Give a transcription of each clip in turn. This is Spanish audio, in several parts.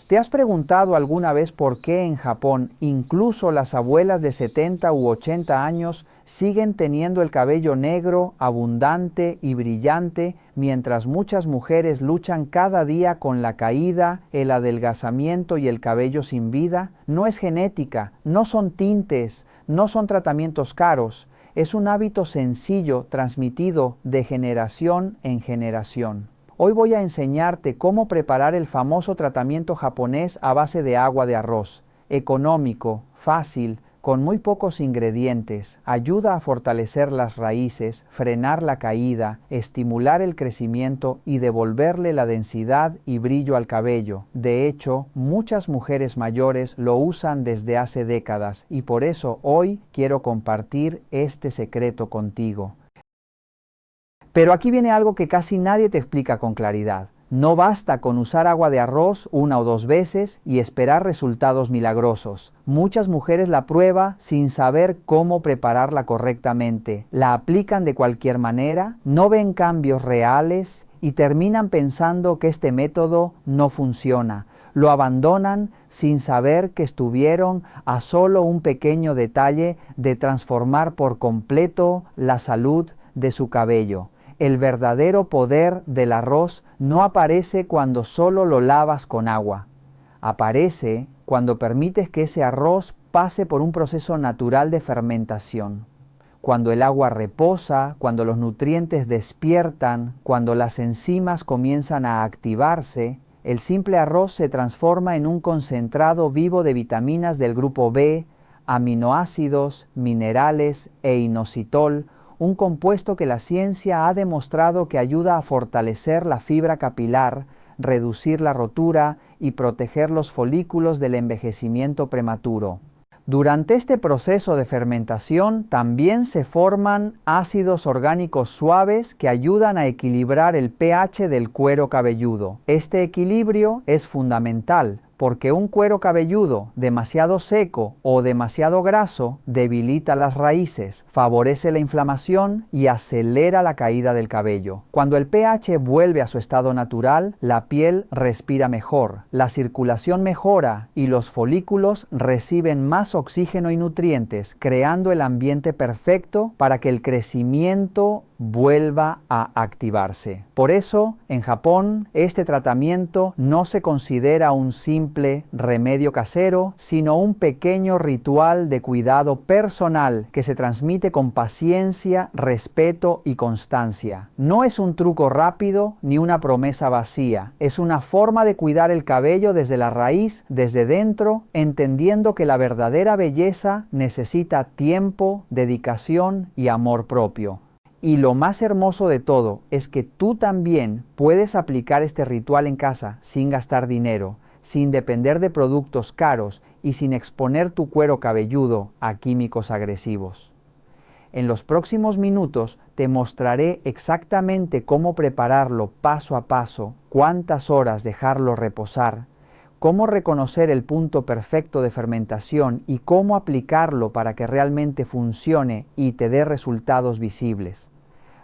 ¿Te has preguntado alguna vez por qué en Japón incluso las abuelas de 70 u 80 años siguen teniendo el cabello negro, abundante y brillante, mientras muchas mujeres luchan cada día con la caída, el adelgazamiento y el cabello sin vida? No es genética, no son tintes, no son tratamientos caros, es un hábito sencillo transmitido de generación en generación. Hoy voy a enseñarte cómo preparar el famoso tratamiento japonés a base de agua de arroz. Económico, fácil, con muy pocos ingredientes, ayuda a fortalecer las raíces, frenar la caída, estimular el crecimiento y devolverle la densidad y brillo al cabello. De hecho, muchas mujeres mayores lo usan desde hace décadas y por eso hoy quiero compartir este secreto contigo. Pero aquí viene algo que casi nadie te explica con claridad. No basta con usar agua de arroz 1 o 2 veces y esperar resultados milagrosos. Muchas mujeres la prueban sin saber cómo prepararla correctamente. La aplican de cualquier manera, no ven cambios reales y terminan pensando que este método no funciona. Lo abandonan sin saber que estuvieron a solo un pequeño detalle de transformar por completo la salud de su cabello. El verdadero poder del arroz no aparece cuando solo lo lavas con agua. Aparece cuando permites que ese arroz pase por un proceso natural de fermentación. Cuando el agua reposa, cuando los nutrientes despiertan, cuando las enzimas comienzan a activarse, el simple arroz se transforma en un concentrado vivo de vitaminas del grupo B, aminoácidos, minerales e inositol, un compuesto que la ciencia ha demostrado que ayuda a fortalecer la fibra capilar, reducir la rotura y proteger los folículos del envejecimiento prematuro. Durante este proceso de fermentación también se forman ácidos orgánicos suaves que ayudan a equilibrar el pH del cuero cabelludo. Este equilibrio es fundamental porque un cuero cabelludo demasiado seco o demasiado graso debilita las raíces, favorece la inflamación y acelera la caída del cabello. Cuando el pH vuelve a su estado natural, la piel respira mejor, la circulación mejora y los folículos reciben más oxígeno y nutrientes, creando el ambiente perfecto para que el crecimiento vuelva a activarse. Por eso, en Japón, este tratamiento no se considera un simple remedio casero, sino un pequeño ritual de cuidado personal que se transmite con paciencia, respeto y constancia. No es un truco rápido ni una promesa vacía, es una forma de cuidar el cabello desde la raíz, desde dentro, entendiendo que la verdadera belleza necesita tiempo, dedicación y amor propio. Y lo más hermoso de todo es que tú también puedes aplicar este ritual en casa sin gastar dinero, sin depender de productos caros y sin exponer tu cuero cabelludo a químicos agresivos. En los próximos minutos te mostraré exactamente cómo prepararlo paso a paso, cuántas horas dejarlo reposar, cómo reconocer el punto perfecto de fermentación y cómo aplicarlo para que realmente funcione y te dé resultados visibles.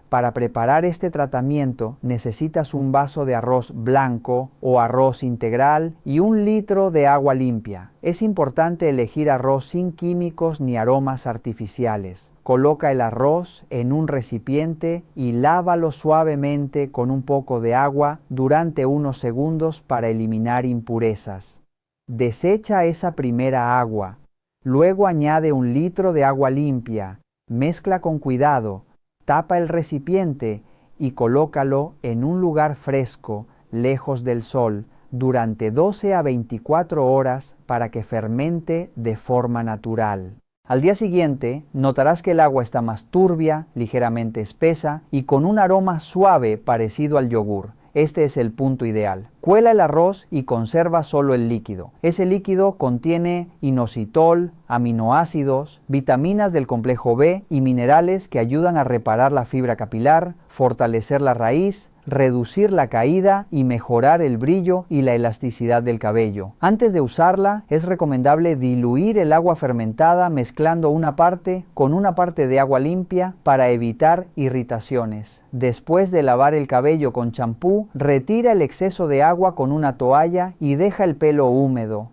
Para preparar este tratamiento necesitas un vaso de arroz blanco o arroz integral y 1 litro de agua limpia. Es importante elegir arroz sin químicos ni aromas artificiales. Coloca el arroz en un recipiente y lávalo suavemente con un poco de agua durante unos segundos para eliminar impurezas. Desecha esa primera agua. Luego añade 1 litro de agua limpia. Mezcla con cuidado. Tapa el recipiente y colócalo en un lugar fresco, lejos del sol, durante 12 a 24 horas para que fermente de forma natural. Al día siguiente, notarás que el agua está más turbia, ligeramente espesa y con un aroma suave parecido al yogur. Este es el punto ideal. Cuela el arroz y conserva solo el líquido. Ese líquido contiene inositol, aminoácidos, vitaminas del complejo B y minerales que ayudan a reparar la fibra capilar, fortalecer la raíz, reducir la caída y mejorar el brillo y la elasticidad del cabello. Antes de usarla, es recomendable diluir el agua fermentada mezclando una parte con una parte de agua limpia para evitar irritaciones. Después de lavar el cabello con champú, retira el exceso de agua con una toalla y deja el pelo húmedo.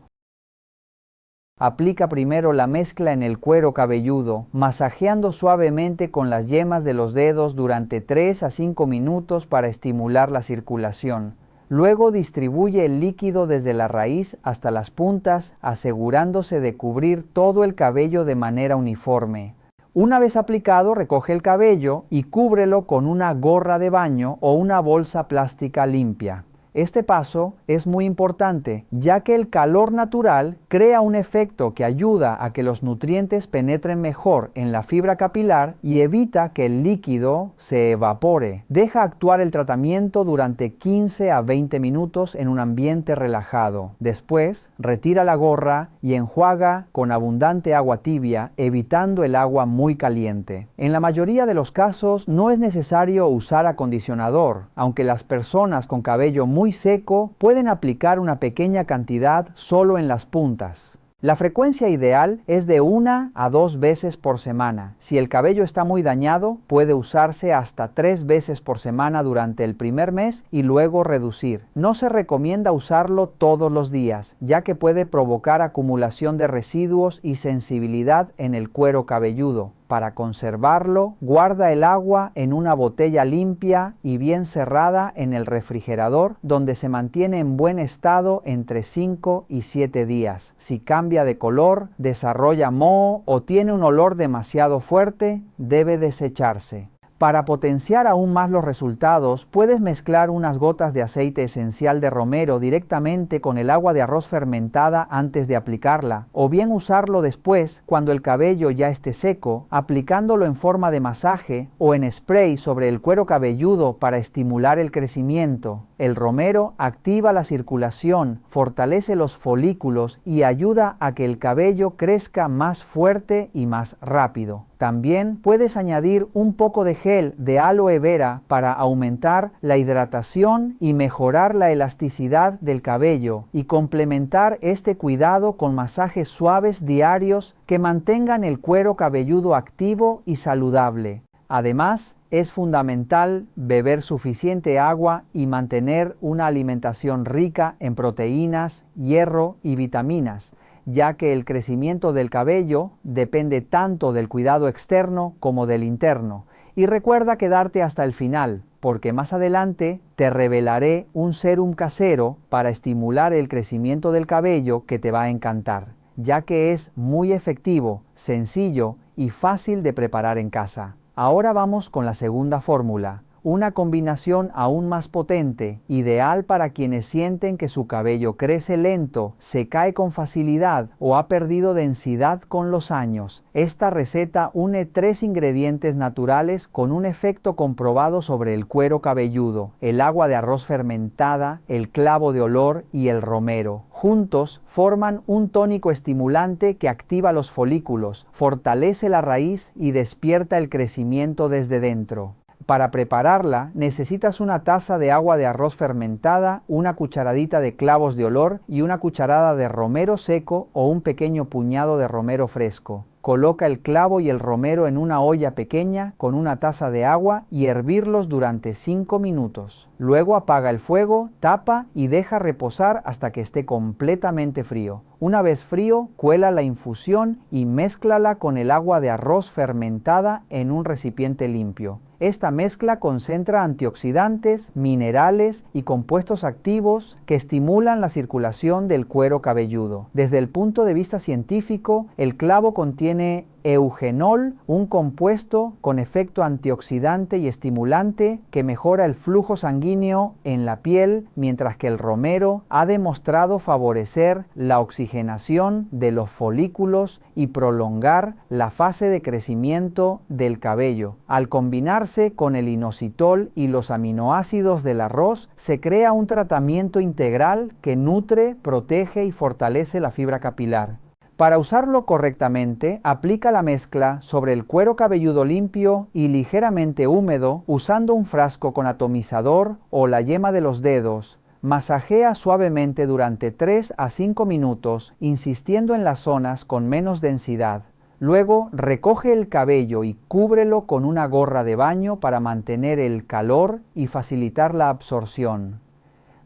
Aplica primero la mezcla en el cuero cabelludo, masajeando suavemente con las yemas de los dedos durante 3 a 5 minutos para estimular la circulación. Luego distribuye el líquido desde la raíz hasta las puntas, asegurándose de cubrir todo el cabello de manera uniforme. Una vez aplicado, recoge el cabello y cúbrelo con una gorra de baño o una bolsa plástica limpia. Este paso es muy importante, ya que el calor natural crea un efecto que ayuda a que los nutrientes penetren mejor en la fibra capilar y evita que el líquido se evapore. Deja actuar el tratamiento durante 15 a 20 minutos en un ambiente relajado. Después, retira la gorra y enjuaga con abundante agua tibia, evitando el agua muy caliente. En la mayoría de los casos no es necesario usar acondicionador, aunque las personas con cabello muy seco pueden aplicar una pequeña cantidad solo en las puntas. La frecuencia ideal es de 1 a 2 veces por semana. Si el cabello está muy dañado, puede usarse hasta 3 veces por semana durante el primer mes y luego reducir. No se recomienda usarlo todos los días, ya que puede provocar acumulación de residuos y sensibilidad en el cuero cabelludo. Para conservarlo, guarda el agua en una botella limpia y bien cerrada en el refrigerador, donde se mantiene en buen estado entre 5 y 7 días. Si cambia de color, desarrolla moho o tiene un olor demasiado fuerte, debe desecharse. Para potenciar aún más los resultados, puedes mezclar unas gotas de aceite esencial de romero directamente con el agua de arroz fermentada antes de aplicarla, o bien usarlo después cuando el cabello ya esté seco, aplicándolo en forma de masaje o en spray sobre el cuero cabelludo para estimular el crecimiento. El romero activa la circulación, fortalece los folículos y ayuda a que el cabello crezca más fuerte y más rápido. También puedes añadir un poco de gel de aloe vera para aumentar la hidratación y mejorar la elasticidad del cabello y complementar este cuidado con masajes suaves diarios que mantengan el cuero cabelludo activo y saludable. Además, es fundamental beber suficiente agua y mantener una alimentación rica en proteínas, hierro y vitaminas, ya que el crecimiento del cabello depende tanto del cuidado externo como del interno. Y recuerda quedarte hasta el final, porque más adelante te revelaré un sérum casero para estimular el crecimiento del cabello que te va a encantar, ya que es muy efectivo, sencillo y fácil de preparar en casa. Ahora vamos con la segunda fórmula. Una combinación aún más potente, ideal para quienes sienten que su cabello crece lento, se cae con facilidad o ha perdido densidad con los años. Esta receta une 3 ingredientes naturales con un efecto comprobado sobre el cuero cabelludo: el agua de arroz fermentada, el clavo de olor y el romero. Juntos forman un tónico estimulante que activa los folículos, fortalece la raíz y despierta el crecimiento desde dentro. Para prepararla, necesitas una taza de agua de arroz fermentada, una cucharadita de clavos de olor y una cucharada de romero seco o un pequeño puñado de romero fresco. Coloca el clavo y el romero en una olla pequeña con una taza de agua y hervirlos durante 5 minutos. Luego apaga el fuego, tapa y deja reposar hasta que esté completamente frío. Una vez frío, cuela la infusión y mézclala con el agua de arroz fermentada en un recipiente limpio. Esta mezcla concentra antioxidantes, minerales y compuestos activos que estimulan la circulación del cuero cabelludo. Desde el punto de vista científico, el clavo contiene eugenol, un compuesto con efecto antioxidante y estimulante que mejora el flujo sanguíneo en la piel, mientras que el romero ha demostrado favorecer la oxigenación de los folículos y prolongar la fase de crecimiento del cabello. Al combinarse con el inositol y los aminoácidos del arroz, se crea un tratamiento integral que nutre, protege y fortalece la fibra capilar. Para usarlo correctamente, aplica la mezcla sobre el cuero cabelludo limpio y ligeramente húmedo usando un frasco con atomizador o la yema de los dedos. Masajea suavemente durante 3 a 5 minutos, insistiendo en las zonas con menos densidad. Luego, recoge el cabello y cúbrelo con una gorra de baño para mantener el calor y facilitar la absorción.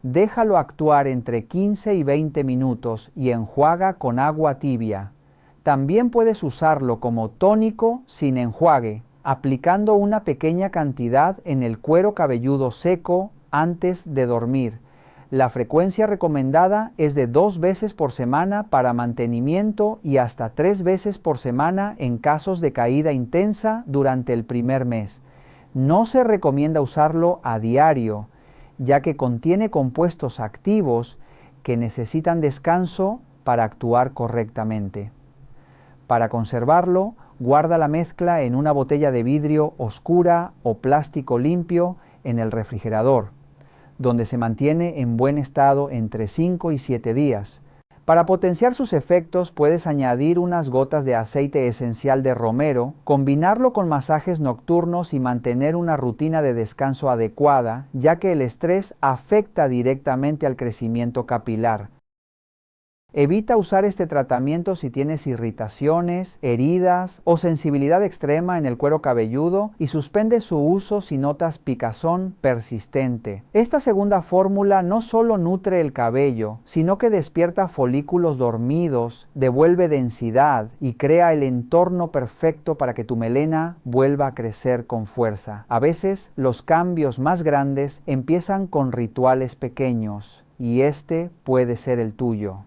Déjalo actuar entre 15 y 20 minutos y enjuaga con agua tibia. También puedes usarlo como tónico sin enjuague, aplicando una pequeña cantidad en el cuero cabelludo seco antes de dormir. La frecuencia recomendada es de 2 veces por semana para mantenimiento y hasta 3 veces por semana en casos de caída intensa durante el primer mes. No se recomienda usarlo a diario, ya que contiene compuestos activos que necesitan descanso para actuar correctamente. Para conservarlo, guarda la mezcla en una botella de vidrio oscura o plástico limpio en el refrigerador, donde se mantiene en buen estado entre 5 y 7 días. Para potenciar sus efectos, puedes añadir unas gotas de aceite esencial de romero, combinarlo con masajes nocturnos y mantener una rutina de descanso adecuada, ya que el estrés afecta directamente al crecimiento capilar. Evita usar este tratamiento si tienes irritaciones, heridas o sensibilidad extrema en el cuero cabelludo y suspende su uso si notas picazón persistente. Esta segunda fórmula no solo nutre el cabello, sino que despierta folículos dormidos, devuelve densidad y crea el entorno perfecto para que tu melena vuelva a crecer con fuerza. A veces, los cambios más grandes empiezan con rituales pequeños y este puede ser el tuyo.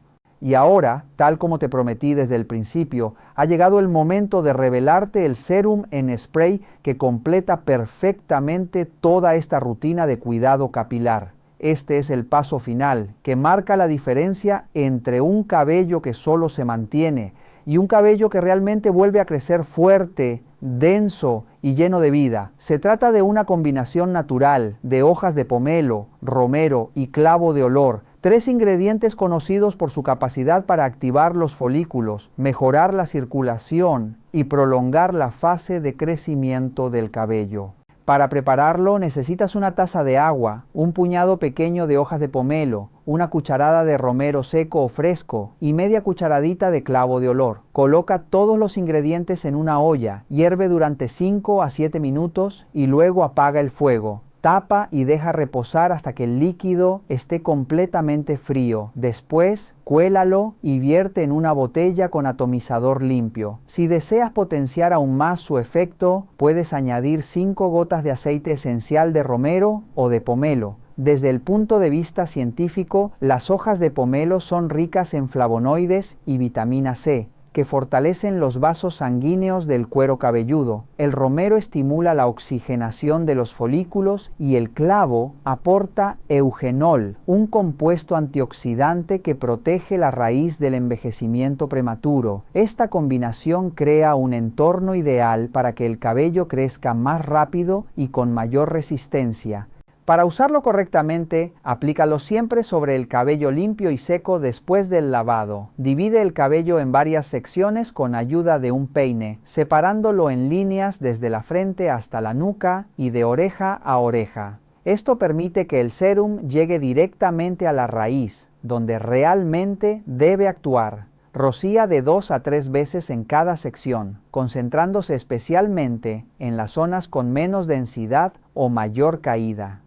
Y ahora, tal como te prometí desde el principio, ha llegado el momento de revelarte el sérum en spray que completa perfectamente toda esta rutina de cuidado capilar. Este es el paso final, que marca la diferencia entre un cabello que solo se mantiene y un cabello que realmente vuelve a crecer fuerte, denso y lleno de vida. Se trata de una combinación natural de hojas de pomelo, romero y clavo de olor, 3 ingredientes conocidos por su capacidad para activar los folículos, mejorar la circulación y prolongar la fase de crecimiento del cabello. Para prepararlo necesitas una taza de agua, un puñado pequeño de hojas de pomelo, una cucharada de romero seco o fresco y media cucharadita de clavo de olor. Coloca todos los ingredientes en una olla, hierve durante 5 a 7 minutos y luego apaga el fuego. Tapa y deja reposar hasta que el líquido esté completamente frío. Después, cuélalo y vierte en una botella con atomizador limpio. Si deseas potenciar aún más su efecto, puedes añadir 5 gotas de aceite esencial de romero o de pomelo. Desde el punto de vista científico, las hojas de pomelo son ricas en flavonoides y vitamina C, que fortalecen los vasos sanguíneos del cuero cabelludo. El romero estimula la oxigenación de los folículos y el clavo aporta eugenol, un compuesto antioxidante que protege la raíz del envejecimiento prematuro. Esta combinación crea un entorno ideal para que el cabello crezca más rápido y con mayor resistencia. Para usarlo correctamente, aplícalo siempre sobre el cabello limpio y seco después del lavado. Divide el cabello en varias secciones con ayuda de un peine, separándolo en líneas desde la frente hasta la nuca y de oreja a oreja. Esto permite que el sérum llegue directamente a la raíz, donde realmente debe actuar. Rocía de 2 a 3 veces en cada sección, concentrándose especialmente en las zonas con menos densidad o mayor caída.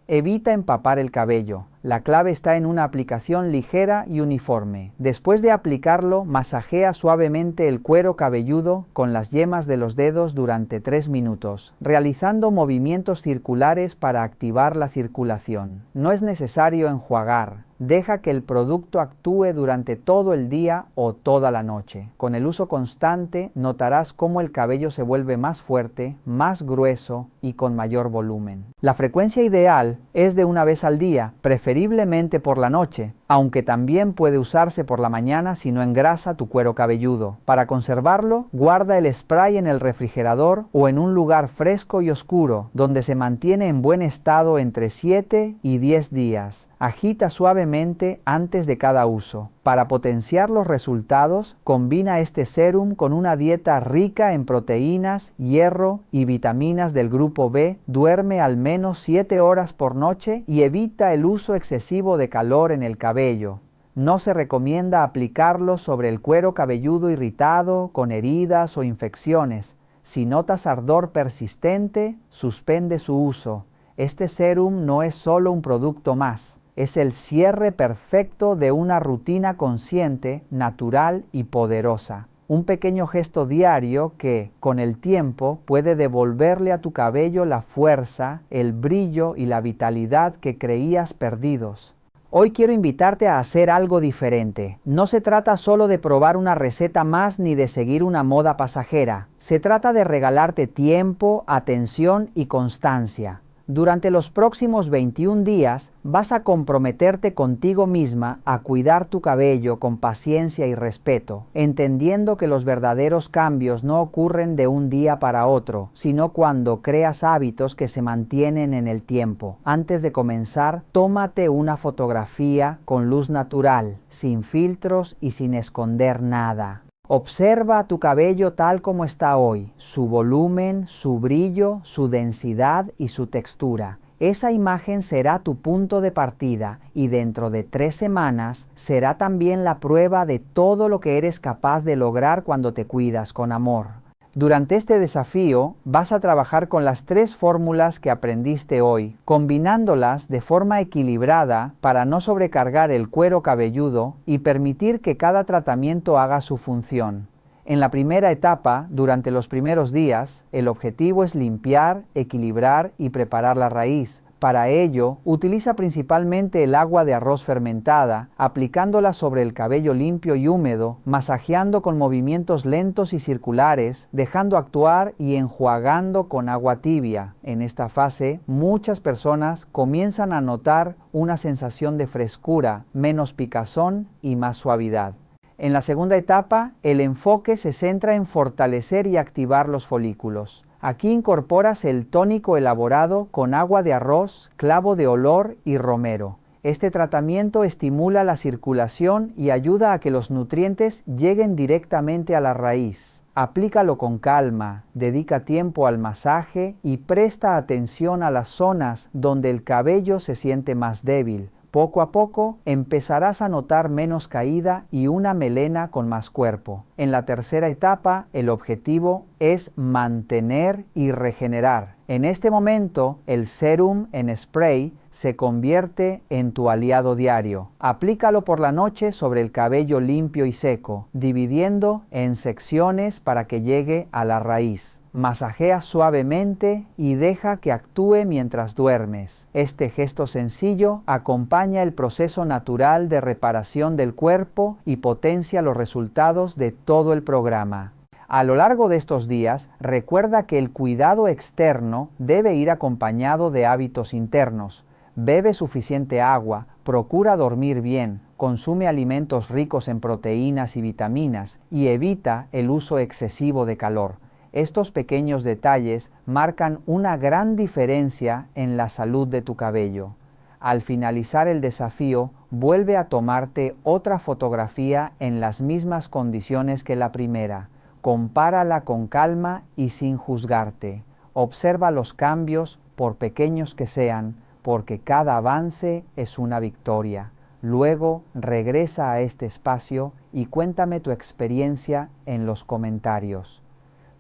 Evita empapar el cabello. La clave está en una aplicación ligera y uniforme. Después de aplicarlo, masajea suavemente el cuero cabelludo con las yemas de los dedos durante 3 minutos, realizando movimientos circulares para activar la circulación. No es necesario enjuagar. Deja que el producto actúe durante todo el día o toda la noche. Con el uso constante, notarás cómo el cabello se vuelve más fuerte, más grueso y con mayor volumen. La frecuencia ideal es de una vez al día, preferiblemente por la noche, aunque también puede usarse por la mañana si no engrasa tu cuero cabelludo. Para conservarlo, guarda el spray en el refrigerador o en un lugar fresco y oscuro, donde se mantiene en buen estado entre 7 y 10 días. Agita suavemente antes de cada uso. Para potenciar los resultados, combina este serum con una dieta rica en proteínas, hierro y vitaminas del grupo B, duerme al menos 7 horas por noche y evita el uso excesivo de calor en el cabello. No se recomienda aplicarlo sobre el cuero cabelludo irritado, con heridas o infecciones. Si notas ardor persistente, suspende su uso. Este serum no es solo un producto más. Es el cierre perfecto de una rutina consciente, natural y poderosa. Un pequeño gesto diario que, con el tiempo, puede devolverle a tu cabello la fuerza, el brillo y la vitalidad que creías perdidos. Hoy quiero invitarte a hacer algo diferente. No se trata solo de probar una receta más ni de seguir una moda pasajera. Se trata de regalarte tiempo, atención y constancia. Durante los próximos 21 días vas a comprometerte contigo misma a cuidar tu cabello con paciencia y respeto, entendiendo que los verdaderos cambios no ocurren de un día para otro, sino cuando creas hábitos que se mantienen en el tiempo. Antes de comenzar, tómate una fotografía con luz natural, sin filtros y sin esconder nada. Observa tu cabello tal como está hoy, su volumen, su brillo, su densidad y su textura. Esa imagen será tu punto de partida y dentro de 3 semanas será también la prueba de todo lo que eres capaz de lograr cuando te cuidas con amor. Durante este desafío vas a trabajar con las 3 fórmulas que aprendiste hoy, combinándolas de forma equilibrada para no sobrecargar el cuero cabelludo y permitir que cada tratamiento haga su función. En la primera etapa, durante los primeros días, el objetivo es limpiar, equilibrar y preparar la raíz. Para ello, utiliza principalmente el agua de arroz fermentada, aplicándola sobre el cabello limpio y húmedo, masajeando con movimientos lentos y circulares, dejando actuar y enjuagando con agua tibia. En esta fase, muchas personas comienzan a notar una sensación de frescura, menos picazón y más suavidad. En la segunda etapa, el enfoque se centra en fortalecer y activar los folículos. Aquí incorporas el tónico elaborado con agua de arroz, clavo de olor y romero. Este tratamiento estimula la circulación y ayuda a que los nutrientes lleguen directamente a la raíz. Aplícalo con calma, dedica tiempo al masaje y presta atención a las zonas donde el cabello se siente más débil. Poco a poco empezarás a notar menos caída y una melena con más cuerpo. En la tercera etapa, el objetivo es mantener y regenerar. En este momento, el serum en spray se convierte en tu aliado diario. Aplícalo por la noche sobre el cabello limpio y seco, dividiendo en secciones para que llegue a la raíz. Masajea suavemente y deja que actúe mientras duermes. Este gesto sencillo acompaña el proceso natural de reparación del cuerpo y potencia los resultados de todo el programa. A lo largo de estos días, recuerda que el cuidado externo debe ir acompañado de hábitos internos. Bebe suficiente agua, procura dormir bien, consume alimentos ricos en proteínas y vitaminas y evita el uso excesivo de calor. Estos pequeños detalles marcan una gran diferencia en la salud de tu cabello. Al finalizar el desafío, vuelve a tomarte otra fotografía en las mismas condiciones que la primera. Compárala con calma y sin juzgarte. Observa los cambios, por pequeños que sean, porque cada avance es una victoria. Luego regresa a este espacio y cuéntame tu experiencia en los comentarios.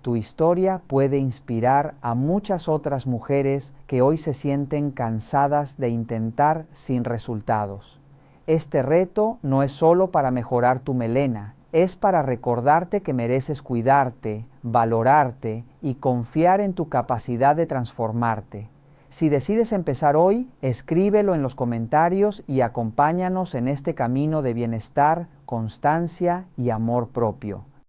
Tu historia puede inspirar a muchas otras mujeres que hoy se sienten cansadas de intentar sin resultados. Este reto no es solo para mejorar tu melena, es para recordarte que mereces cuidarte, valorarte y confiar en tu capacidad de transformarte. Si decides empezar hoy, escríbelo en los comentarios y acompáñanos en este camino de bienestar, constancia y amor propio.